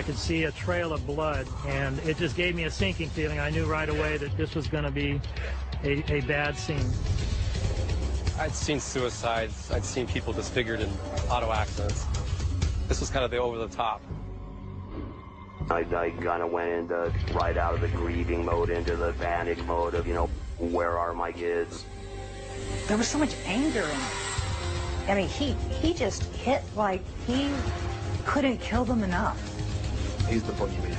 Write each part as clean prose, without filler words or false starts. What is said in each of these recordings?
could see a trail of blood, and it just gave me a sinking feeling. I knew right away that this was going to be a bad scene. I'd seen suicides. I'd seen people disfigured in auto accidents. This was kind of the over-the-top. I kind of went into right out of the grieving mode into the panic mode of, you know, where are my kids? There was so much anger in it. I mean, he just hit like he couldn't kill them enough. He's the boogeyman.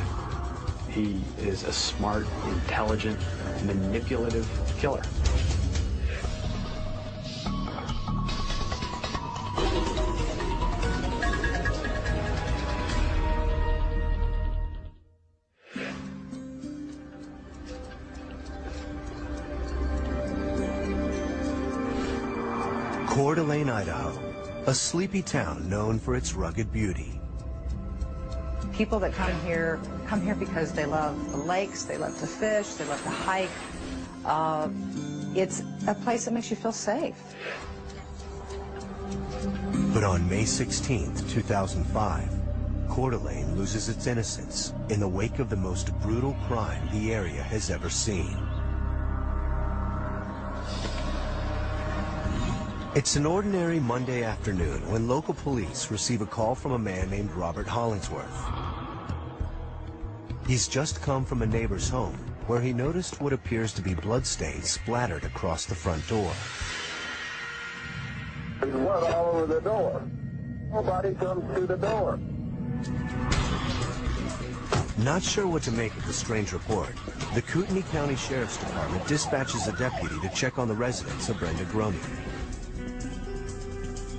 He is a smart, intelligent, manipulative killer. Coeur d'Alene, Idaho, a sleepy town known for its rugged beauty. People that come here because they love the lakes, they love to fish, they love to hike. It's a place that makes you feel safe. But on May 16th, 2005, Coeur d'Alene loses its innocence in the wake of the most brutal crime the area has ever seen. It's an ordinary Monday afternoon when local police receive a call from a man named Robert Hollingsworth. He's just come from a neighbor's home where he noticed what appears to be bloodstains splattered across the front door. There's blood all over the door. Nobody comes to the door. Not sure what to make of the strange report, the Kootenai County Sheriff's Department dispatches a deputy to check on the residence of Brenda Groney.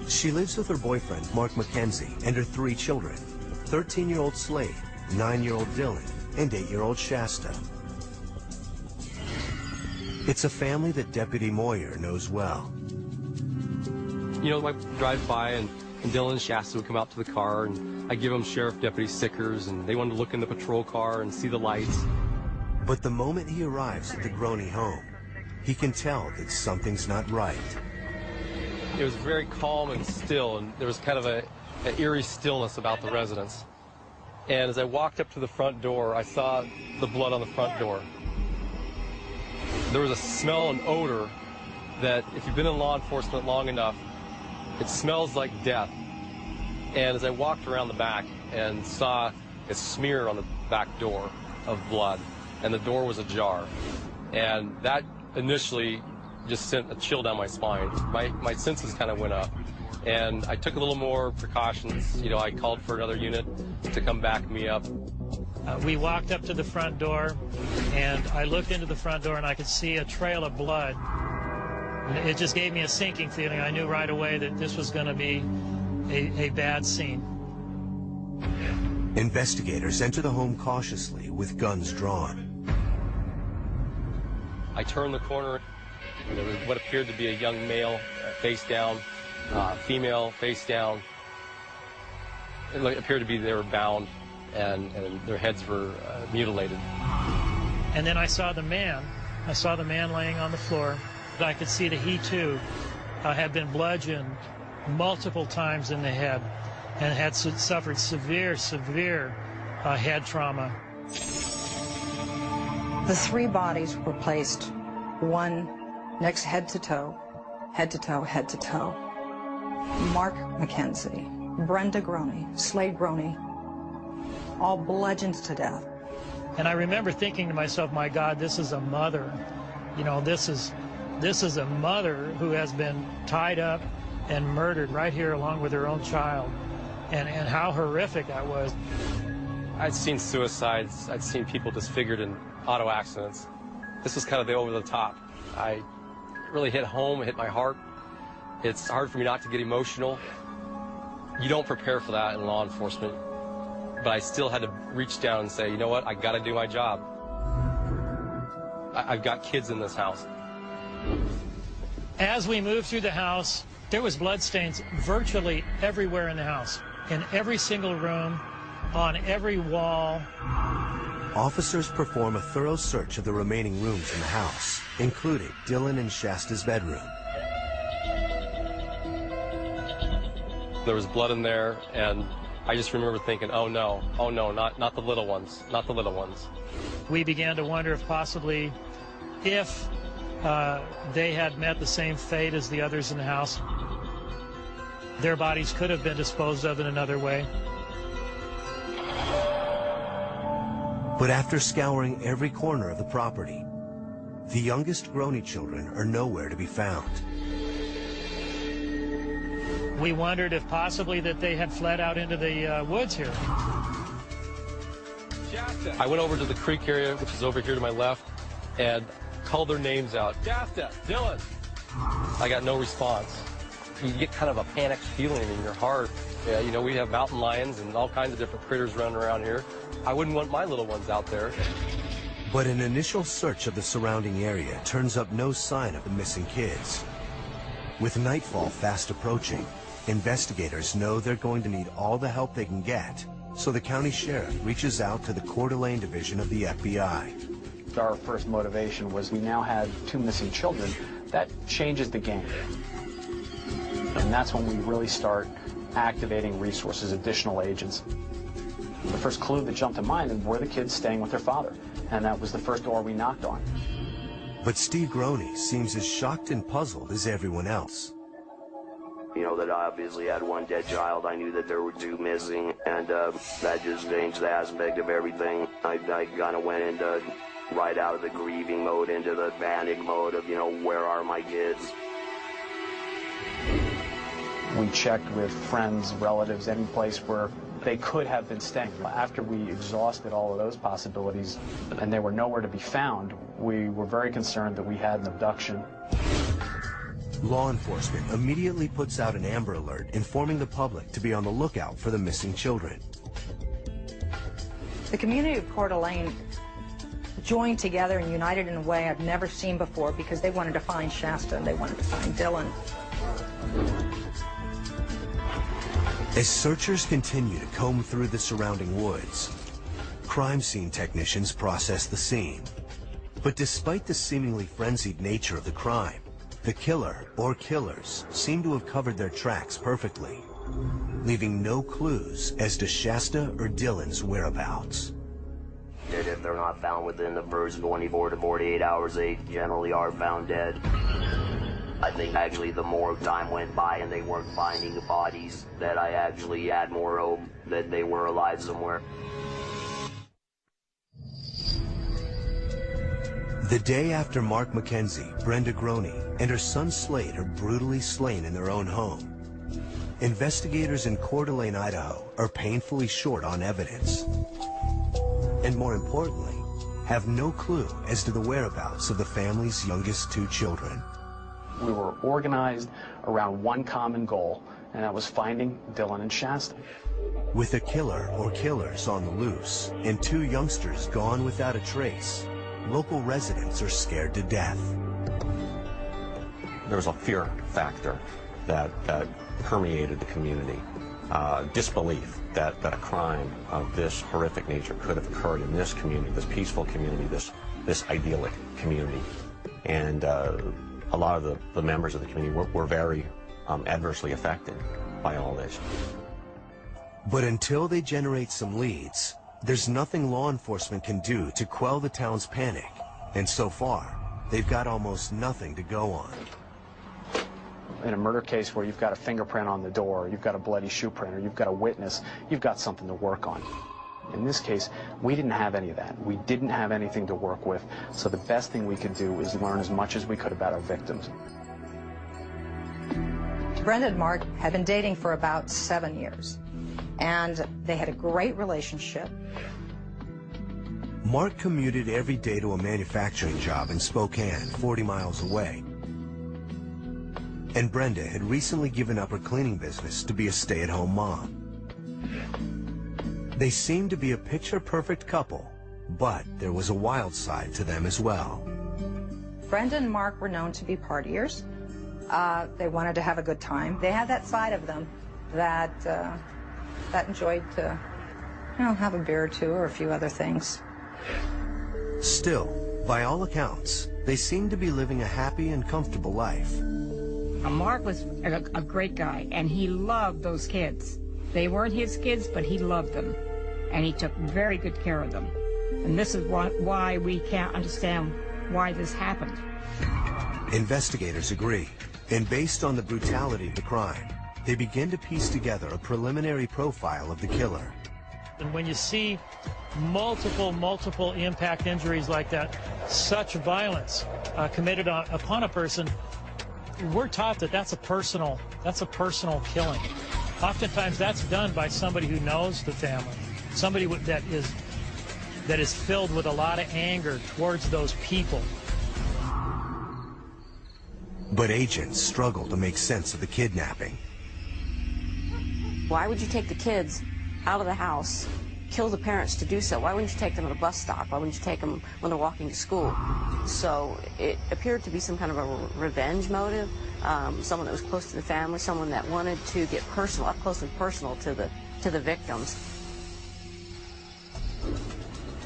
She lives with her boyfriend, Mark McKenzie, and her 3 children, 13-year-old Slade, 9-year-old Dylan, and 8-year-old Shasta. It's a family that Deputy Moyer knows well. You know, I drive by and Dylan and Shasta would come out to the car, and I give them sheriff deputy stickers, and they wanted to look in the patrol car and see the lights. But the moment he arrives at the Groney home, he can tell that something's not right. It was very calm and still, and there was kind of an eerie stillness about the residence. And as I walked up to the front door, I saw the blood on the front door. There was a smell and odor that, if you've been in law enforcement long enough, it smells like death. And as I walked around the back and saw a smear on the back door of blood, and the door was ajar, and that initially just sent a chill down my spine. My senses kind of went up, and I took a little more precautions. You know, I called for another unit to come back me up. We walked up to the front door, and I looked into the front door, and I could see a trail of blood. It just gave me a sinking feeling. I knew right away that this was going to be a bad scene. Investigators enter the home cautiously with guns drawn. I turned the corner. There was what appeared to be a young male face down, female face down. It appeared to be they were bound, and their heads were mutilated. And then I saw the man. I saw the man laying on the floor. I could see that he, too, had been bludgeoned multiple times in the head and had suffered severe head trauma. The 3 bodies were placed one next head to toe, head to toe, head to toe. Mark McKenzie, Brenda Groney, Slade Groney, all bludgeoned to death. And I remember thinking to myself, my God, this is a mother. You know, this is a mother who has been tied up and murdered right here along with her own child. And how horrific that was. I'd seen suicides. I'd seen people disfigured in auto accidents. This was kind of the over-the-top. I really hit home, it hit my heart. It's hard for me not to get emotional. You don't prepare for that in law enforcement. But I still had to reach down and say, you know what, I got to do my job. I've got kids in this house. As we moved through the house, there was bloodstains virtually everywhere in the house, in every single room, on every wall. Officers perform a thorough search of the remaining rooms in the house, including Dylan and Shasta's bedroom. There was blood in there, and I just remember thinking, oh no, not the little ones, not the little ones. We began to wonder if possibly if they had met the same fate as the others in the house, their bodies could have been disposed of in another way. But after scouring every corner of the property, the youngest Groney children are nowhere to be found. We wondered if possibly that they had fled out into the woods here. I went over to the creek area, which is over here to my left, and called their names out. Shasta, Dylan. I got no response. You get kind of a panicked feeling in your heart. Yeah, you know, we have mountain lions and all kinds of different critters running around here. I wouldn't want my little ones out there. But an initial search of the surrounding area turns up no sign of the missing kids. With nightfall fast approaching, investigators know they're going to need all the help they can get, so the county sheriff reaches out to the Coeur d'Alene division of the FBI. Our first motivation was we now had 2 missing children. That changes the game. And that's when we really start activating resources, additional agents. The first clue that jumped to mind were the kids staying with their father, and that was the first door we knocked on. But Steve Groney seems as shocked and puzzled as everyone else. You know, that I obviously had 1 dead child. I knew that there were 2 missing, and that just changed the aspect of everything. I kind of went into right out of the grieving mode into the panic mode of, you know, where are my kids? We checked with friends, relatives, any place where they could have been staying. After we exhausted all of those possibilities and they were nowhere to be found, we were very concerned that we had an abduction. Law enforcement immediately puts out an Amber Alert informing the public to be on the lookout for the missing children. The community of Coeur d'Alene joined together and united in a way I've never seen before because they wanted to find Shasta and they wanted to find Dylan. As searchers continue to comb through the surrounding woods, crime scene technicians process the scene. But despite the seemingly frenzied nature of the crime, the killer or killers seem to have covered their tracks perfectly, leaving no clues as to Shasta or Dylan's whereabouts. If they're not found within the first 24 to 48 hours, they generally are found dead. I think actually the more time went by and they weren't finding the bodies, that I actually had more hope that they were alive somewhere. The day after Mark McKenzie, Brenda Groney, and her son Slade are brutally slain in their own home, investigators in Coeur d'Alene, Idaho are painfully short on evidence. And more importantly, have no clue as to the whereabouts of the family's youngest 2 children. We were organized around one common goal, and that was finding Dylan and Shasta. With a killer or killers on the loose and 2 youngsters gone without a trace, local residents are scared to death. There was a fear factor that permeated the community, disbelief that a crime of this horrific nature could have occurred in this community, this peaceful community, this idyllic community. And a lot of the members of the community were very adversely affected by all this. But until they generate some leads, there's nothing law enforcement can do to quell the town's panic. And so far, they've got almost nothing to go on. In a murder case where you've got a fingerprint on the door, you've got a bloody shoe print, or you've got a witness, you've got something to work on. In this case, we didn't have any of that. We didn't have anything to work with, so the best thing we could do is learn as much as we could about our victims. Brenda and Mark had been dating for about 7 years, and they had a great relationship. Mark commuted every day to a manufacturing job in Spokane, 40 miles away. And Brenda had recently given up her cleaning business to be a stay-at-home mom. They seemed to be a picture-perfect couple, but there was a wild side to them as well. Brenda and Mark were known to be partiers. They wanted to have a good time. They had that side of them that enjoyed to, have a beer or 2 or a few other things. Still, by all accounts, they seemed to be living a happy and comfortable life. Mark was a great guy, and he loved those kids. They weren't his kids, but he loved them, and he took very good care of them. And this is why we can't understand why this happened. Investigators agree, and based on the brutality of the crime, they begin to piece together a preliminary profile of the killer. And when you see multiple impact injuries like that, such violence committed upon a person, we're taught that that's a personal killing. Oftentimes that's done by somebody who knows the family, somebody that is filled with a lot of anger towards those people. But agents struggle to make sense of the kidnapping. Why would you take the kids out of the house, kill the parents to do so? Why wouldn't you take them at a bus stop? Why wouldn't you take them when they're walking to school? So it appeared to be some kind of a revenge motive, someone that was close to the family, someone that wanted to get personal, up close and personal to the victims.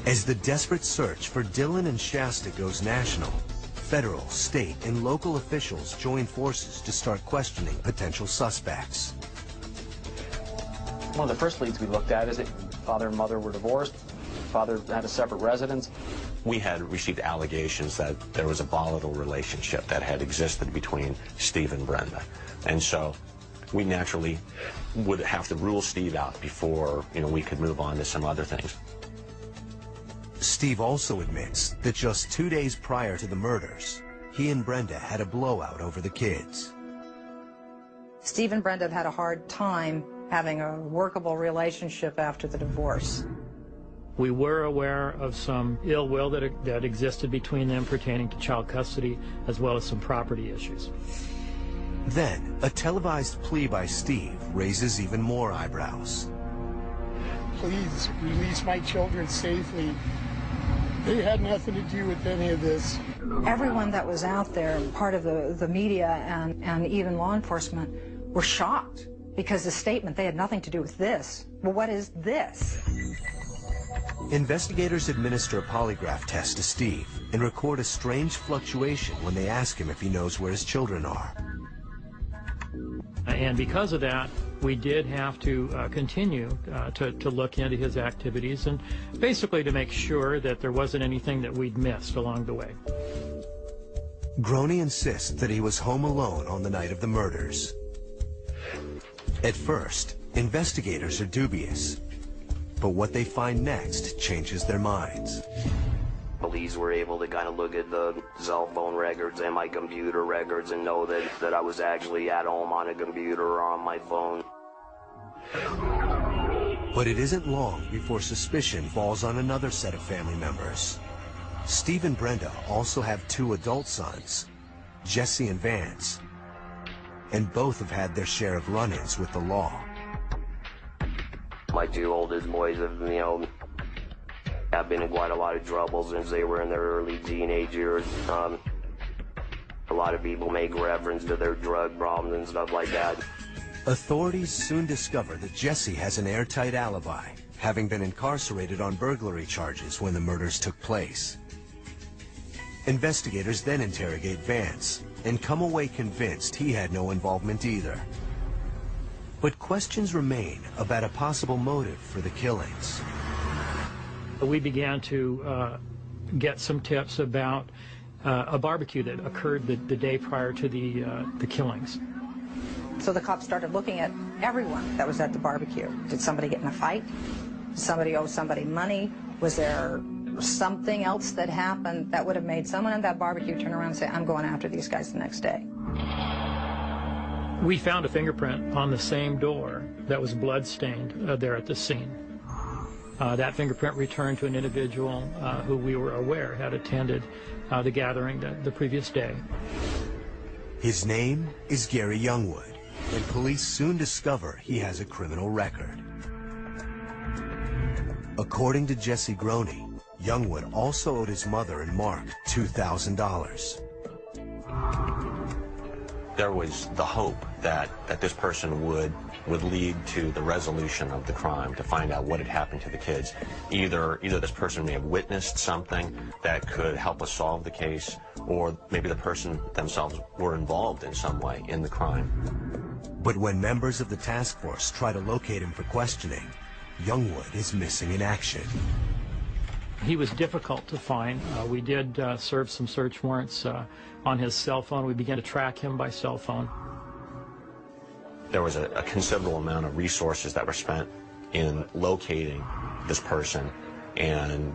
As the desperate search for Dylan and Shasta goes national, federal, state, and local officials join forces to start questioning potential suspects. One of the first leads we looked at is that father and mother were divorced. Father had a separate residence. We had received allegations that there was a volatile relationship that had existed between Steve and Brenda. And so we naturally would have to rule Steve out before, we could move on to some other things. Steve also admits that just 2 days prior to the murders, he and Brenda had a blowout over the kids. Steve and Brenda had a hard time having a workable relationship after the divorce. We were aware of some ill will that existed between them pertaining to child custody, as well as some property issues. Then, a televised plea by Steve raises even more eyebrows. Please release my children safely. They had nothing to do with any of this. Everyone that was out there, part of the media and even law enforcement, were shocked because the statement, they had nothing to do with this. Well, what is this? Investigators administer a polygraph test to Steve and record a strange fluctuation when they ask him if he knows where his children are. And because of that, we did have to continue to look into his activities and basically to make sure that there wasn't anything that we'd missed along the way. Groney insists that he was home alone on the night of the murders. At first, investigators are dubious, but what they find next changes their minds. Police were able to kind of look at the cell phone records and my computer records and know that I was actually at home on a computer or on my phone. But it isn't long before suspicion falls on another set of family members. Steve and Brenda also have 2 adult sons, Jesse and Vance, and both have had their share of run-ins with the law. My 2 oldest boys have been in quite a lot of trouble since they were in their early teenage years. A lot of people make reference to their drug problems and stuff like that. Authorities soon discover that Jesse has an airtight alibi, having been incarcerated on burglary charges when the murders took place. Investigators then interrogate Vance and come away convinced he had no involvement either. But questions remain about a possible motive for the killings. We began to get some tips about a barbecue that occurred the day prior to the killings. So the cops started looking at everyone that was at the barbecue. Did somebody get in a fight? Did somebody owe somebody money? Was there something else that happened that would have made someone at that barbecue turn around and say, I'm going after these guys the next day? We found a fingerprint on the same door that was blood-stained there at the scene. That fingerprint returned to an individual who we were aware had attended the gathering the previous day. His name is Gary Youngwood, and police soon discover he has a criminal record. According to Jesse Groney, Youngwood also owed his mother and Mark $2,000. there was the hope that this person would lead to the resolution of the crime, to find out what had happened to the kids. Either this person may have witnessed something that could help us solve the case, or maybe the person themselves were involved in some way in the crime. But when members of the task force try to locate him for questioning, Youngwood is missing in action. He was difficult to find. We did serve some search warrants on his cell phone. We began to track him by cell phone. There was a considerable amount of resources that were spent in locating this person and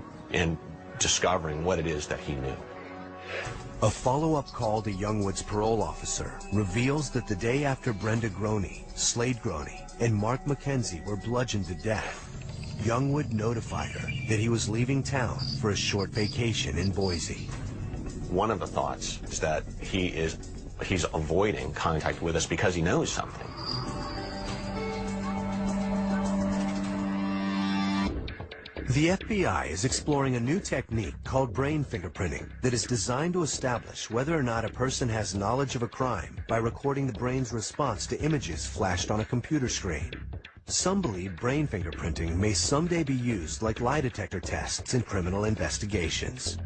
discovering what it is that he knew. A follow-up call to Youngwood's parole officer reveals that the day after Brenda Groney, Slade Groney, and Mark McKenzie were bludgeoned to death, Youngwood notified her that he was leaving town for a short vacation in Boise. One of the thoughts is that he's avoiding contact with us because he knows something. The FBI is exploring a new technique called brain fingerprinting that is designed to establish whether or not a person has knowledge of a crime by recording the brain's response to images flashed on a computer screen. Some believe brain fingerprinting may someday be used like lie detector tests in criminal investigations.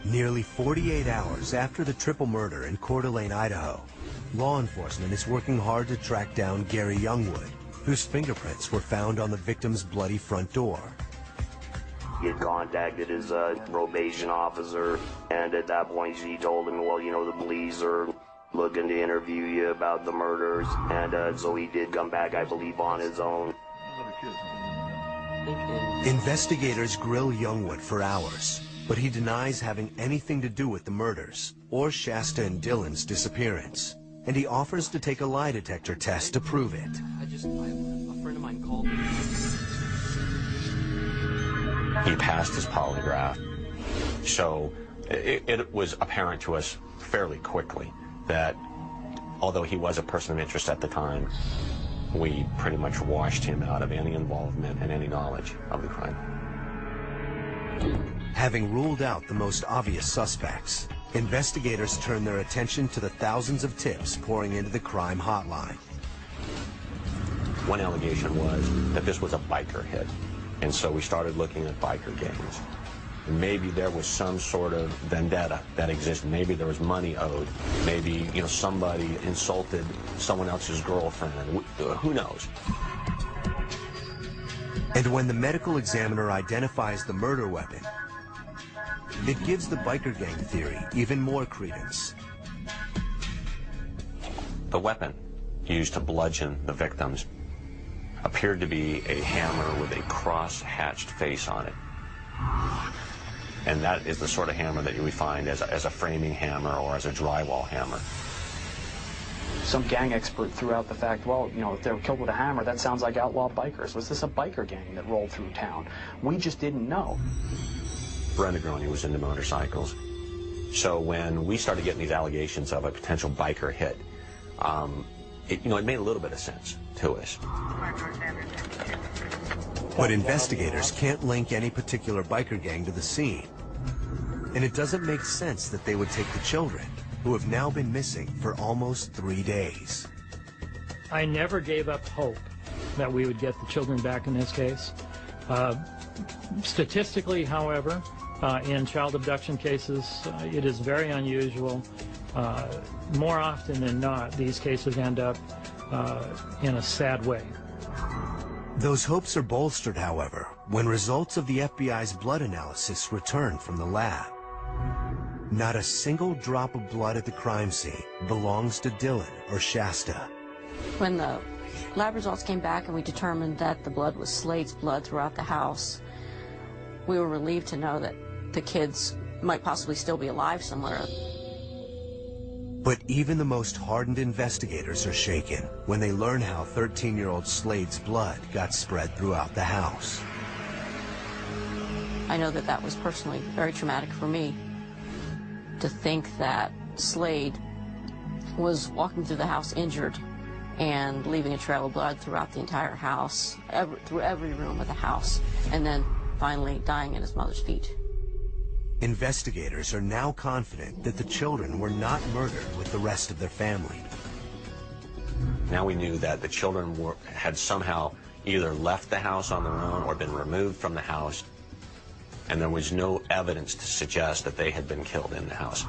Nearly 48 hours after the triple murder in Coeur d'Alene, Idaho, law enforcement is working hard to track down Gary Youngwood, whose fingerprints were found on the victim's bloody front door. He had contacted his probation officer, and at that point she told him, well, you know, the police are looking to interview you about the murders, and so he did come back, I believe, on his own. Investigators grill Youngwood for hours, but he denies having anything to do with the murders or Shasta and Dylan's disappearance, and he offers to take a lie detector test to prove it. A friend of mine called me. He passed his polygraph, so it was apparent to us fairly quickly that although he was a person of interest at the time, we pretty much washed him out of any involvement and any knowledge of the crime. Having ruled out the most obvious suspects, investigators turn their attention to the thousands of tips pouring into the crime hotline. One allegation was that this was a biker hit, and so we started looking at biker gangs. Maybe there was some sort of vendetta that existed. Maybe there was money owed. Maybe, you know, somebody insulted someone else's girlfriend. Who knows? And when the medical examiner identifies the murder weapon, it gives the biker gang theory even more credence. The weapon used to bludgeon the victims appeared to be a hammer with a cross-hatched face on it. And that is the sort of hammer that you would find as a framing hammer or as a drywall hammer. Some gang expert threw out the fact, well, you know, if they were killed with a hammer, that sounds like outlaw bikers. Was this a biker gang that rolled through town? We just didn't know. Brenda Groney was into motorcycles. So when we started getting these allegations of a potential biker hit, it made a little bit of sense to us. But investigators can't link any particular biker gang to the scene. And it doesn't make sense that they would take the children, who have now been missing for almost 3 days. I never gave up hope that we would get the children back in this case. Statistically, however, in child abduction cases, it is very unusual. More often than not, these cases end up in a sad way. Those hopes are bolstered, however, when results of the FBI's blood analysis return from the lab. Not a single drop of blood at the crime scene belongs to Dylan or Shasta. When the lab results came back and we determined that the blood was Slade's blood throughout the house, we were relieved to know that the kids might possibly still be alive somewhere. But even the most hardened investigators are shaken when they learn how 13-year-old Slade's blood got spread throughout the house. I know that that was personally very traumatic for me, to think that Slade was walking through the house injured and leaving a trail of blood throughout the entire house, through every room of the house, and then finally dying at his mother's feet. Investigators are now confident that the children were not murdered with the rest of their family. Now we knew that the children had somehow either left the house on their own or been removed from the house, and there was no evidence to suggest that they had been killed in the house.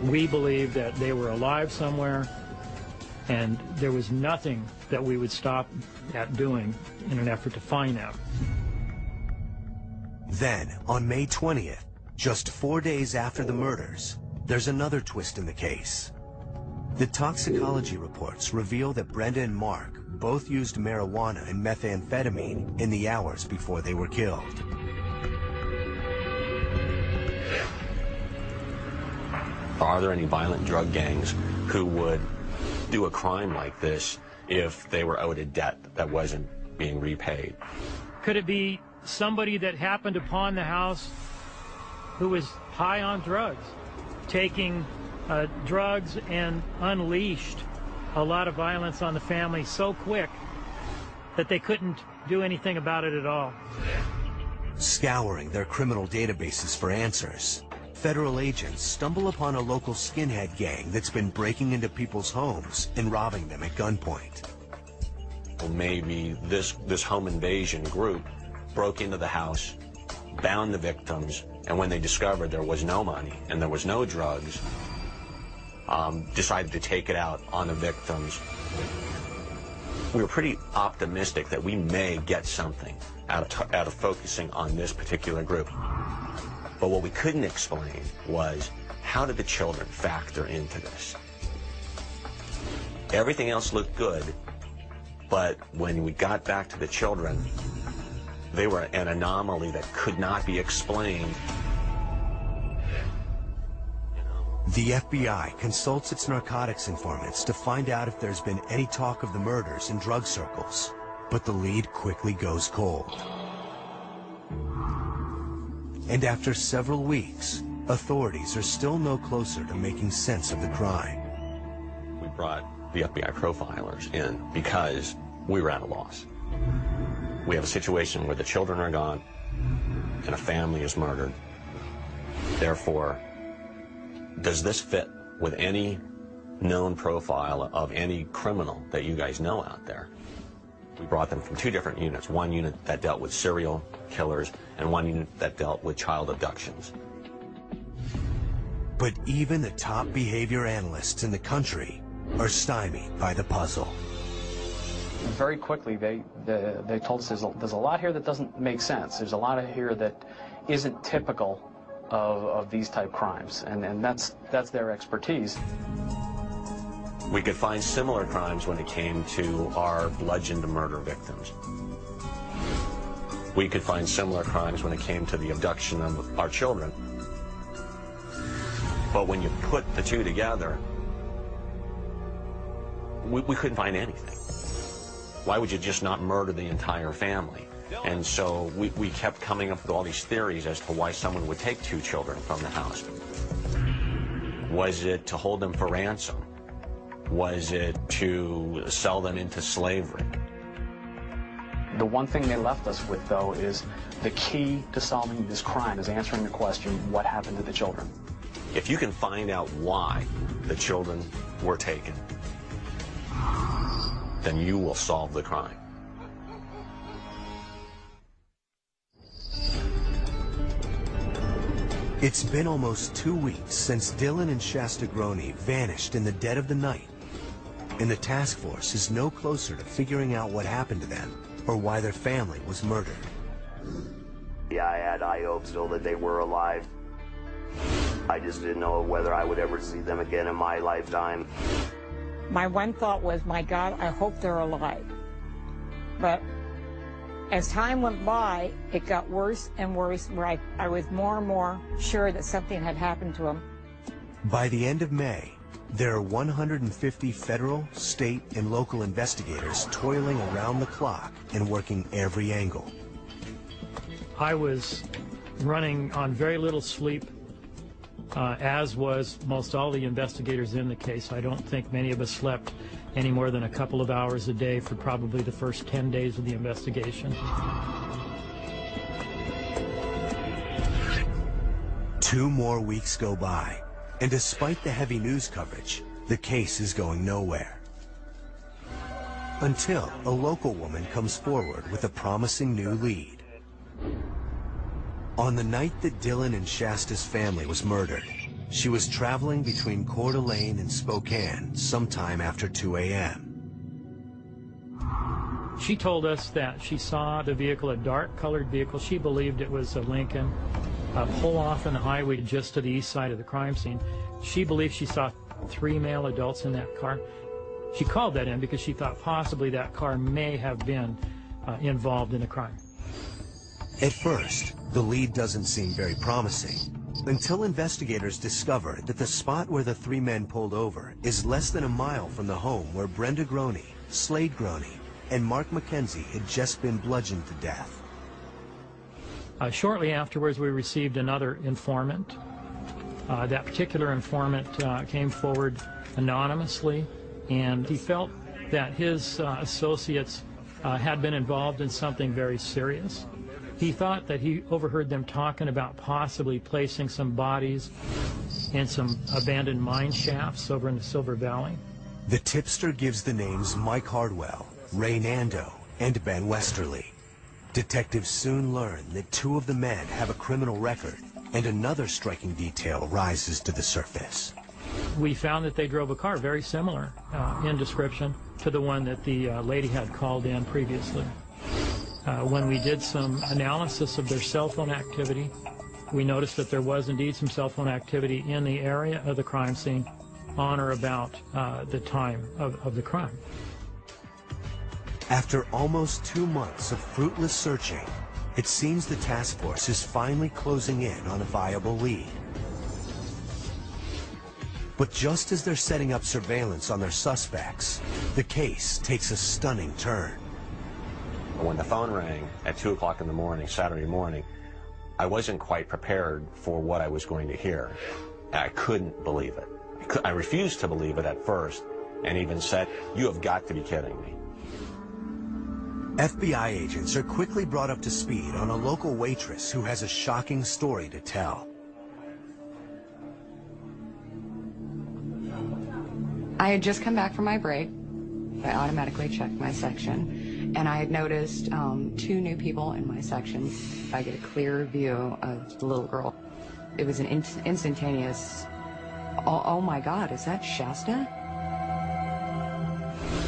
We believed that they were alive somewhere, and there was nothing that we would stop at doing in an effort to find them. Then, on May 20th, just 4 days after the murders, there's another twist in the case. The toxicology reports reveal that Brenda and Mark both used marijuana and methamphetamine in the hours before they were killed. Are there any violent drug gangs who would do a crime like this if they were owed a debt that wasn't being repaid? Could it be somebody that happened upon the house who was high on drugs, taking drugs and unleashed a lot of violence on the family so quick that they couldn't do anything about it at all? Scouring their criminal databases for answers, federal agents stumble upon a local skinhead gang that's been breaking into people's homes and robbing them at gunpoint. Well, maybe this home invasion group broke into the house, bound the victims, and when they discovered there was no money and there was no drugs, decided to take it out on the victims. We were pretty optimistic that we may get something out of focusing on this particular group. But what we couldn't explain was, how did the children factor into this? Everything else looked good, but when we got back to the children, they were an anomaly that could not be explained. The FBI consults its narcotics informants to find out if there's been any talk of the murders in drug circles, but the lead quickly goes cold. And after several weeks, authorities are still no closer to making sense of the crime. We brought the FBI profilers in because we were at a loss. We have a situation where the children are gone and a family is murdered. Therefore, does this fit with any known profile of any criminal that you guys know out there? We brought them from two different units, one unit that dealt with serial killers and one unit that dealt with child abductions. But even the top behavior analysts in the country are stymied by the puzzle. Very quickly, they told us there's a lot here that doesn't make sense. There's a lot here that isn't typical of these type crimes, and that's their expertise. We could find similar crimes when it came to our bludgeoned murder victims. We could find similar crimes when it came to the abduction of our children. But when you put the two together, we couldn't find anything. Why would you just not murder the entire family? And so we kept coming up with all these theories as to why someone would take two children from the house. Was it to hold them for ransom? Was it to sell them into slavery? The one thing they left us with, though, is the key to solving this crime is answering the question, what happened to the children? If you can find out why the children were taken, then you will solve the crime. It's been almost 2 weeks since Dylan and Shasta Groney vanished in the dead of the night, and the task force is no closer to figuring out what happened to them or why their family was murdered. Yeah, I had high hopes still that they were alive. I just didn't know whether I would ever see them again in my lifetime. My one thought was, my God, I hope they're alive. But as time went by, it got worse and worse, where I was more and more sure that something had happened to them. By the end of May, there are 150 federal, state, and local investigators toiling around the clock and working every angle. I was running on very little sleep, as was most all the investigators in the case. I don't think many of us slept any more than a couple of hours a day for probably the first 10 days of the investigation. 2 more weeks go by, and despite the heavy news coverage, the case is going nowhere. Until a local woman comes forward with a promising new lead. On the night that Dylan and Shasta's family was murdered, she was traveling between Coeur d'Alene and Spokane sometime after 2 a.m. She told us that she saw the vehicle, a dark-colored vehicle. She believed it was a Lincoln, pull off on the highway just to the east side of the crime scene. She believed she saw 3 male adults in that car. She called that in because she thought possibly that car may have been involved in a crime. At first, the lead doesn't seem very promising, until investigators discover that the spot where the 3 men pulled over is less than a mile from the home where Brenda Groney, Slade Groney, and Mark McKenzie had just been bludgeoned to death. Shortly afterwards, we received another informant. That particular informant came forward anonymously, and he felt that his associates had been involved in something very serious. He thought that he overheard them talking about possibly placing some bodies in some abandoned mine shafts over in the Silver Valley. The tipster gives the names Mike Hardwell, Ray Nando, and Ben Westerly. Detectives soon learn that 2 of the men have a criminal record, and another striking detail rises to the surface. We found that they drove a car very similar in description to the one that the lady had called in previously. When we did some analysis of their cell phone activity, we noticed that there was indeed some cell phone activity in the area of the crime scene on or about the time of the crime. After almost 2 months of fruitless searching, it seems the task force is finally closing in on a viable lead. But just as they're setting up surveillance on their suspects, the case takes a stunning turn. When the phone rang at 2 o'clock in the morning, Saturday morning, I wasn't quite prepared for what I was going to hear. I couldn't believe it. I refused to believe it at first, and even said, "You have got to be kidding me." FBI agents are quickly brought up to speed on a local waitress who has a shocking story to tell. I had just come back from my break. I automatically checked my section, and I had noticed 2 new people in my section. I get a clear view of the little girl. It was an instantaneous, oh my God, is that Shasta?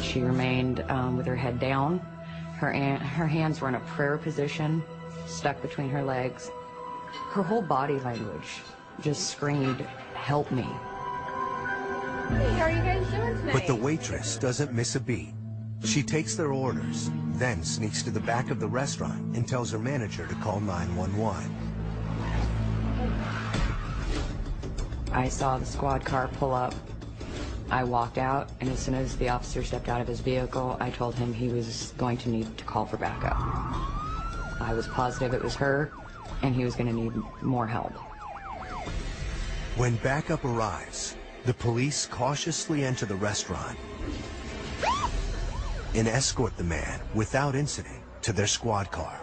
She remained with her head down. Her hands were in a prayer position, stuck between her legs. Her whole body language just screamed, "Help me." Hey, how are you guys doing tonight? But the waitress doesn't miss a beat. She takes their orders, then sneaks to the back of the restaurant and tells her manager to call 911. I saw the squad car pull up. I walked out, and as soon as the officer stepped out of his vehicle, I told him he was going to need to call for backup. I was positive it was her, and he was going to need more help. When backup arrives, the police cautiously enter the restaurant and escort the man without incident to their squad car.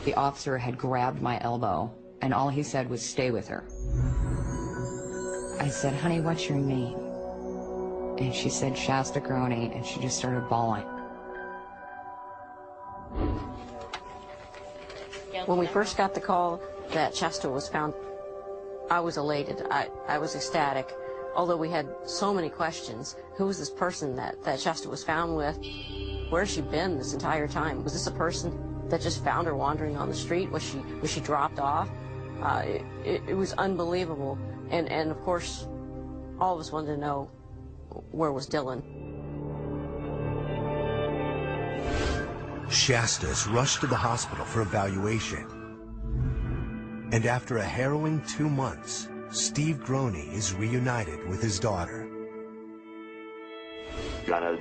The officer had grabbed my elbow, and all he said was, "Stay with her." I said, "Honey, what's your name?" And she said, "Shasta Groney," and she just started bawling. When we first got the call that Shasta was found, I was elated. I was ecstatic. Although we had so many questions. Who was this person that Shasta was found with? Where's she been this entire time? Was this a person that just found her wandering on the street? Was she dropped off? It was unbelievable. And of course, all of us wanted to know, where was Dylan? Shasta's rushed to the hospital for evaluation. And after a harrowing 2 months, Steve Groney is reunited with his daughter. Kind of,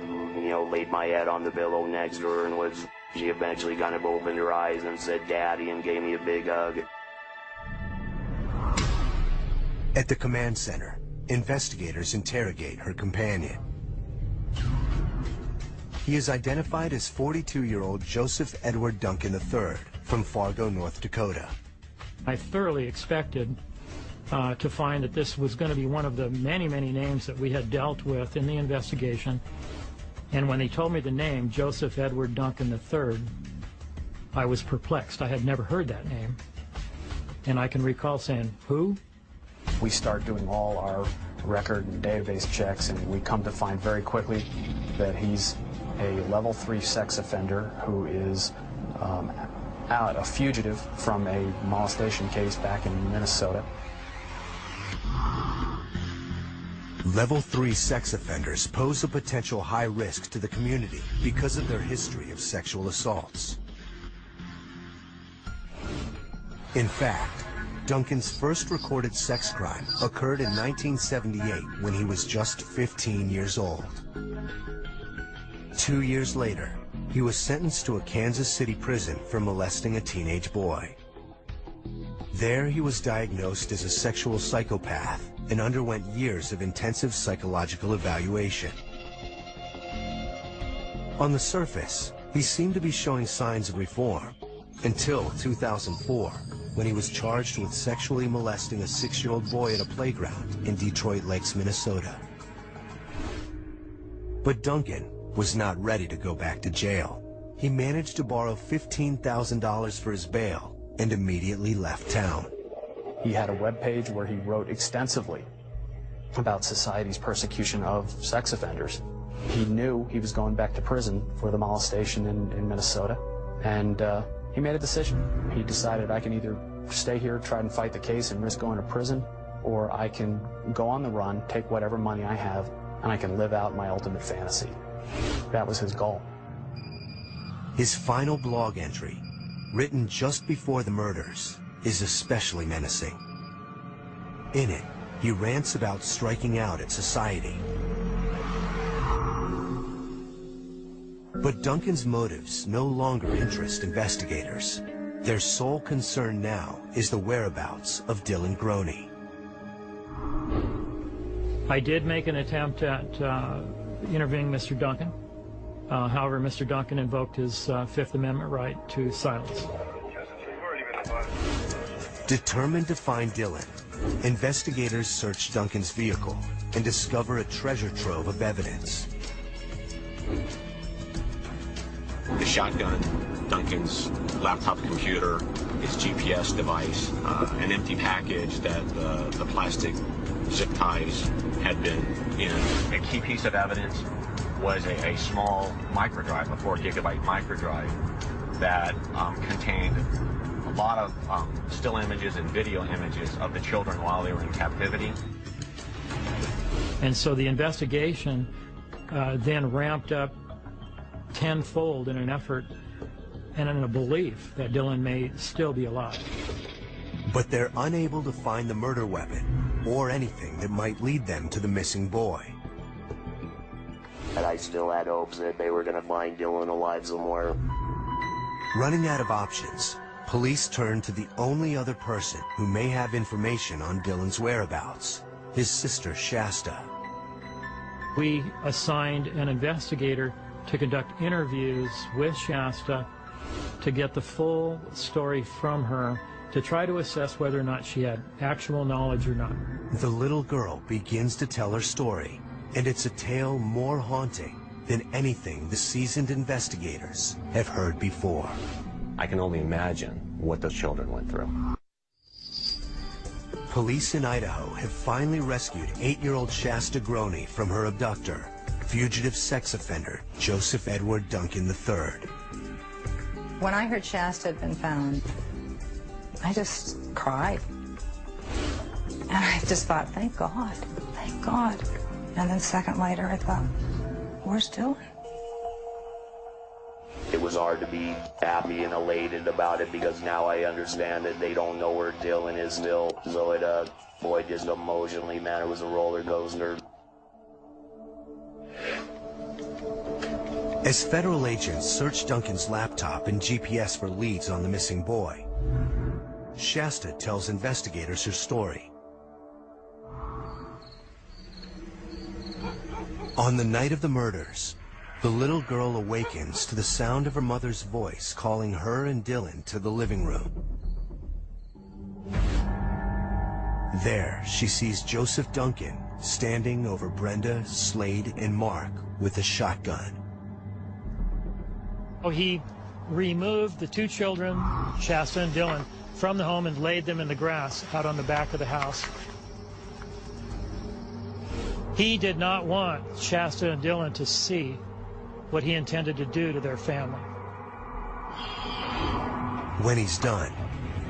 laid my head on the pillow next to her, and she eventually kind of opened her eyes and said, "Daddy," and gave me a big hug. At the command center, investigators interrogate her companion. He is identified as 42-year-old Joseph Edward Duncan III from Fargo, North Dakota. I thoroughly expected to find that this was going to be one of the many, many names that we had dealt with in the investigation. And when they told me the name, Joseph Edward Duncan III, I was perplexed. I had never heard that name. And I can recall saying, who? We start doing all our record and database checks, and we come to find very quickly that he's a level 3 sex offender who is a fugitive from a molestation case back in Minnesota. Level 3 sex offenders pose a potential high risk to the community because of their history of sexual assaults. In fact, Duncan's first recorded sex crime occurred in 1978 when he was just 15 years old. 2 years later, he was sentenced to a Kansas City prison for molesting a teenage boy. There, he was diagnosed as a sexual psychopath and underwent years of intensive psychological evaluation. On the surface, he seemed to be showing signs of reform until 2004, when he was charged with sexually molesting a 6-year-old boy at a playground in Detroit Lakes, Minnesota. But Duncan was not ready to go back to jail. He managed to borrow $15,000 for his bail and immediately left town. He had a webpage where he wrote extensively about society's persecution of sex offenders. He knew he was going back to prison for the molestation in Minnesota, and he made a decision. He decided, I can either stay here, try and fight the case and risk going to prison, or I can go on the run, take whatever money I have, and I can live out my ultimate fantasy. That was his goal. His final blog entry, written just before the murders, is especially menacing. In it, he rants about striking out at society. But Duncan's motives no longer interest investigators. Their sole concern now is the whereabouts of Dylan Groney. I did make an attempt at interviewing Mr. Duncan. However, Mr. Duncan invoked his Fifth Amendment right to silence. Determined to find Dylan, investigators search Duncan's vehicle and discover a treasure trove of evidence. The shotgun, Duncan's laptop computer, his GPS device, an empty package that the plastic zip ties had been in. A key piece of evidence was a small microdrive, a 4-gigabyte microdrive that contained a lot of still images and video images of the children while they were in captivity. And so the investigation then ramped up tenfold in an effort and in a belief that Dylan may still be alive. But they're unable to find the murder weapon or anything that might lead them to the missing boy. And I still had hopes that they were going to find Dylan alive somewhere. Running out of options, police turned to the only other person who may have information on Dylan's whereabouts, his sister Shasta. We assigned an investigator to conduct interviews with Shasta to get the full story from her, to try to assess whether or not she had actual knowledge or not. The little girl begins to tell her story, and it's a tale more haunting than anything the seasoned investigators have heard before. I can only imagine what those children went through. Police in Idaho have finally rescued 8-year-old Shasta Groney from her abductor, fugitive sex offender Joseph Edward Duncan III. When I heard Shasta had been found, I just cried. And I just thought, thank God, thank God. And then a second later, I thought, where's Dylan? It was hard to be happy and elated about it because now I understand that they don't know where Dylan is still. So it, boy, just emotionally, man, it was a roller coaster. As federal agents search Duncan's laptop and GPS for leads on the missing boy, Shasta tells investigators her story. On the night of the murders, the little girl awakens to the sound of her mother's voice calling her and Dylan to the living room. There, she sees Joseph Duncan standing over Brenda, Slade, and Mark with a shotgun. He removed the two children, Shasta and Dylan, from the home and laid them in the grass out on the back of the house. He did not want Shasta and Dylan to see what he intended to do to their family. When he's done,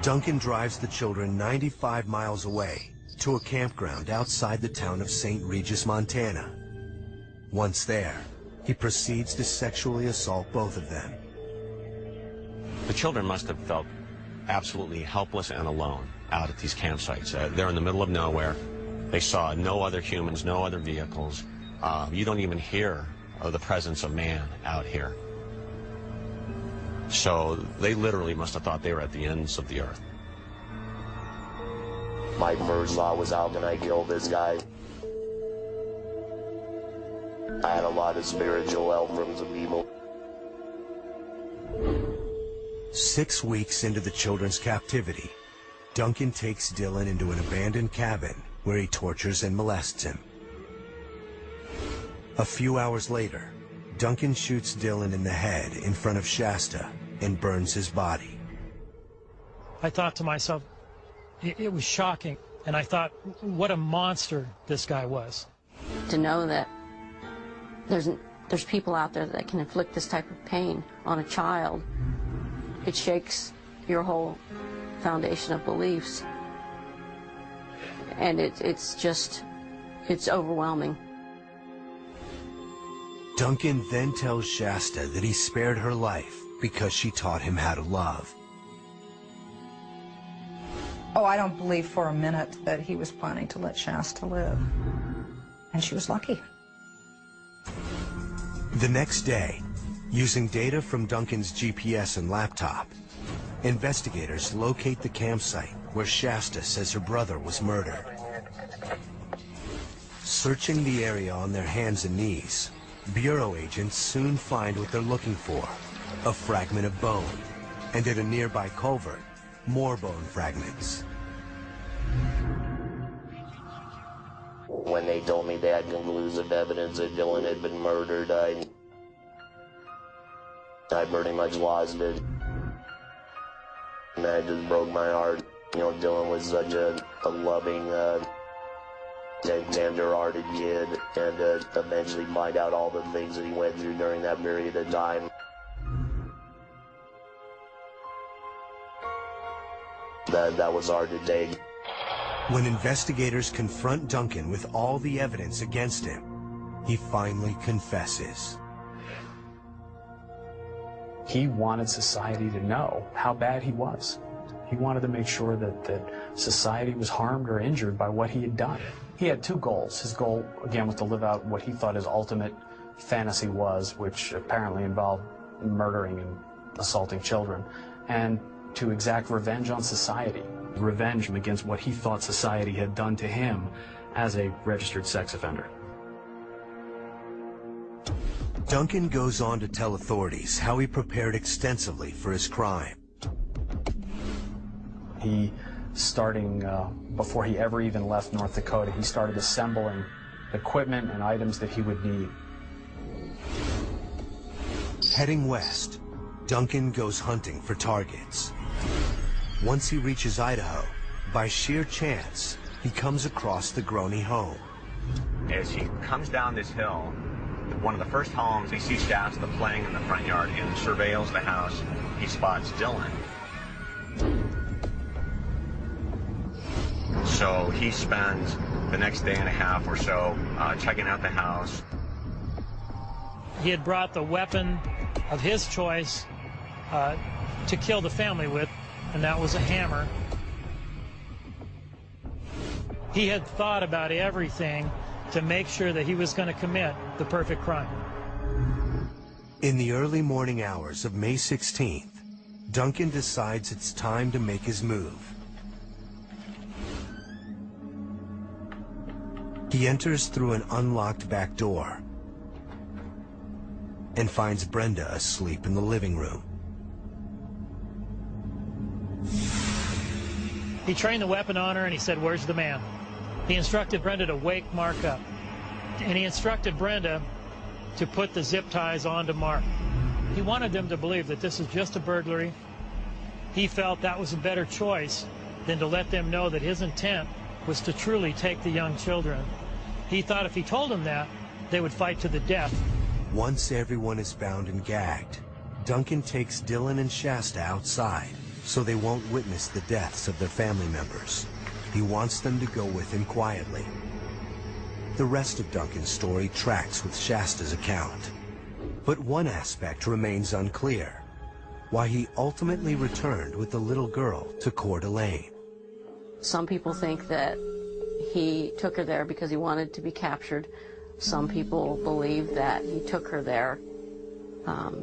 Duncan drives the children 95 miles away to a campground outside the town of St. Regis, Montana. Once there, he proceeds to sexually assault both of them. The children must have felt absolutely helpless and alone out at these campsites. They're in the middle of nowhere. They saw no other humans, no other vehicles. You don't even hear of the presence of man out here. So they literally must have thought they were at the ends of the earth. My first thought was, how can I kill this guy? I had a lot of spiritual help from some people. 6 weeks into the children's captivity, Duncan takes Dylan into an abandoned cabin where he tortures and molests him. A few hours later, Duncan shoots Dylan in the head in front of Shasta and burns his body. I thought to myself, it was shocking, and I thought, what a monster this guy was. To know that there's people out there that can inflict this type of pain on a child, it shakes your whole foundation of beliefs. And it's overwhelming. Duncan then tells Shasta that he spared her life because she taught him how to love. Oh, I don't believe for a minute that he was planning to let Shasta live. And she was lucky. The next day, using data from Duncan's GPS and laptop, investigators locate the campsite where Shasta says her brother was murdered. Searching the area on their hands and knees, Bureau agents soon find what they're looking for, a fragment of bone, and at a nearby culvert, more bone fragments. When they told me they had conclusive evidence that Dylan had been murdered, I pretty much lost it. And that just broke my heart. You know, Dylan was such a loving, tender-hearted kid, and eventually find out all the things that he went through during that period of time. That was hard to take. When investigators confront Duncan with all the evidence against him, he finally confesses. He wanted society to know how bad he was. He wanted to make sure that society was harmed or injured by what he had done. He had two goals. His goal, again, was to live out what he thought his ultimate fantasy was, which apparently involved murdering and assaulting children, and to exact revenge on society. Revenge against what he thought society had done to him as a registered sex offender. Duncan goes on to tell authorities how he prepared extensively for his crime. He, starting before he ever even left North Dakota, he started assembling equipment and items that he would need. Heading west, Duncan goes hunting for targets. Once he reaches Idaho, by sheer chance, he comes across the Groney home. As he comes down this hill, one of the first homes, he sees Shasta playing in the front yard and surveils the house. He spots Dylan. So he spends the next day and a half or so checking out the house. He had brought the weapon of his choice to kill the family with, and that was a hammer. He had thought about everything to make sure that he was going to commit the perfect crime. In the early morning hours of May 16th, Duncan decides it's time to make his move. He enters through an unlocked back door and finds Brenda asleep in the living room. He trained the weapon on her and he said, "Where's the man?" He instructed Brenda to wake Mark up. And he instructed Brenda to put the zip ties onto Mark. He wanted them to believe that this is just a burglary. He felt that was a better choice than to let them know that his intent was to truly take the young children. He thought if he told them that, they would fight to the death. Once everyone is bound and gagged, Duncan takes Dylan and Shasta outside so they won't witness the deaths of their family members. He wants them to go with him quietly. The rest of Duncan's story tracks with Shasta's account. But one aspect remains unclear: why he ultimately returned with the little girl to Coeur d'Alene. Some people think that he took her there because he wanted to be captured. Some people believe that he took her there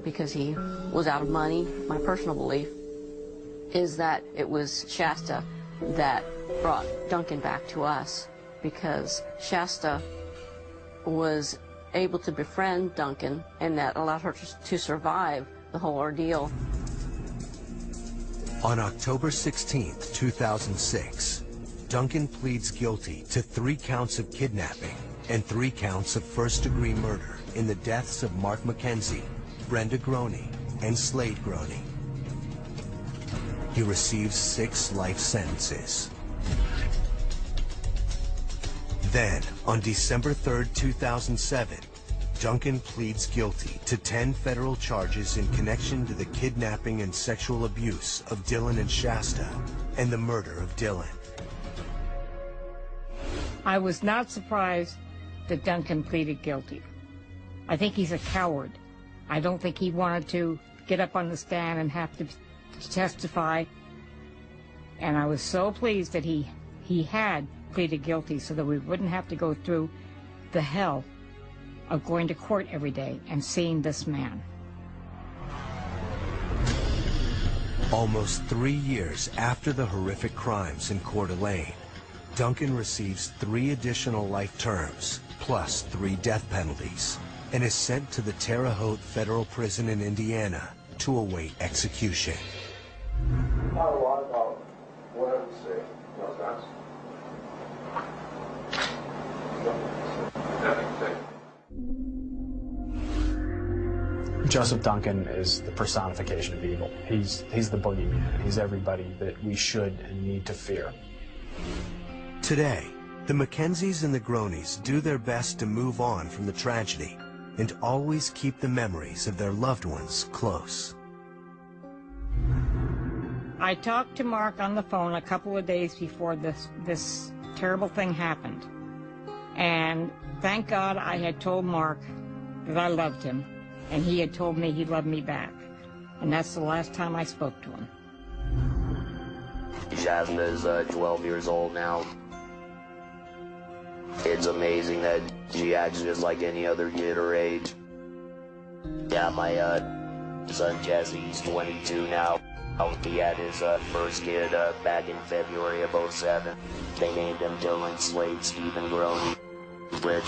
because he was out of money. My personal belief is that it was Shasta that brought Duncan back to us, because Shasta was able to befriend Duncan, and that allowed her to survive the whole ordeal. On October 16th, 2006, Duncan pleads guilty to 3 counts of kidnapping and 3 counts of first-degree murder in the deaths of Mark McKenzie, Brenda Groney, and Slade Groney. He receives 6 life sentences. Then, on December 3rd, 2007, Duncan pleads guilty to 10 federal charges in connection to the kidnapping and sexual abuse of Dylan and Shasta and the murder of Dylan. I was not surprised that Duncan pleaded guilty. I think he's a coward. I don't think he wanted to get up on the stand and have to testify. And I was so pleased that he had pleaded guilty so that we wouldn't have to go through the hell of going to court every day and seeing this man. Almost 3 years after the horrific crimes in Coeur d'Alene, Duncan receives 3 additional life terms, plus 3 death penalties, and is sent to the Terre Haute Federal Prison in Indiana to await execution. Not a lot about what I would say. No, that's... Joseph Duncan is the personification of evil. He's the boogeyman. He's everybody that we should and need to fear. Today, the Mackenzies and the Groneys do their best to move on from the tragedy and always keep the memories of their loved ones close. I talked to Mark on the phone a couple of days before this terrible thing happened. And thank God I had told Mark that I loved him, and he had told me he loved me back. And that's the last time I spoke to him. Shasta is 12 years old now. It's amazing that she acts just like any other kid her age. Yeah, my son Jesse, he's 22 now. He had his first kid back in February of '07. They named him Dylan Slade Stephen Groney, which